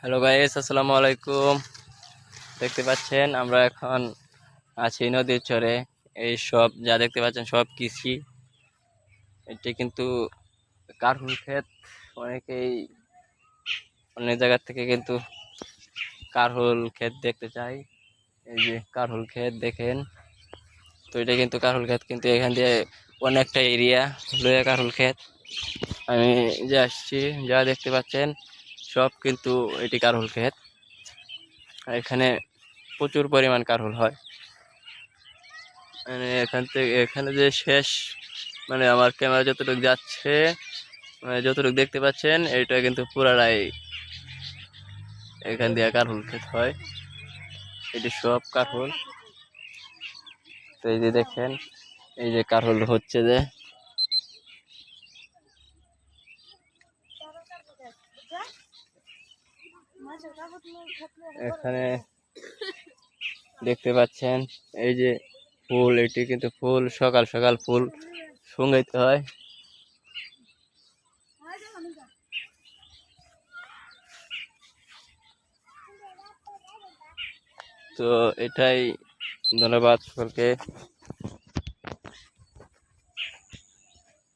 Hello guys, আসসালামু আলাইকুম। দেখতে পাচ্ছেন আমরা এখন আছি নদীর চরে। এই সব যা দেখতে পাচ্ছেন সব কৃষি। এটি কিন্তু কারহুল ক্ষেত। অনেকেই অনেক জায়গা থেকে কিন্তু কারহুল ক্ষেত দেখতে চাই। এই যে কারহুল ক্ষেত দেখেন, তো এটা কিন্তু কারহুল ক্ষেত, কিন্তু এখান দিয়ে অনেকটা এরিয়া লয়ে কারহুল ক্ষেত। আমি যে আসছি, যা দেখতে পাচ্ছেন সব কিন্তু এটি কারহুল ক্ষেত। এখানে প্রচুর পরিমাণ কারহুল হয়। মানে এখান থেকে এখানে যে শেষ, মানে আমার ক্যামেরা যতটুকু যাচ্ছে, মানে যতটুকু দেখতে পাচ্ছেন, এটা কিন্তু পুরাটাই এখান দিয়ে কারহুল ক্ষেত হয়। এটি সব কারহুল। তো এই যে দেখেন, এই যে কারহুল হচ্ছে যে এখানে দেখতে পাচ্ছেন, এই যে ফুল, এটি কিন্তু ফুল, সকাল সকাল ফুল শুঙ্গাইতে হয়। তো এটাই, ধন্যবাদ সকলকে।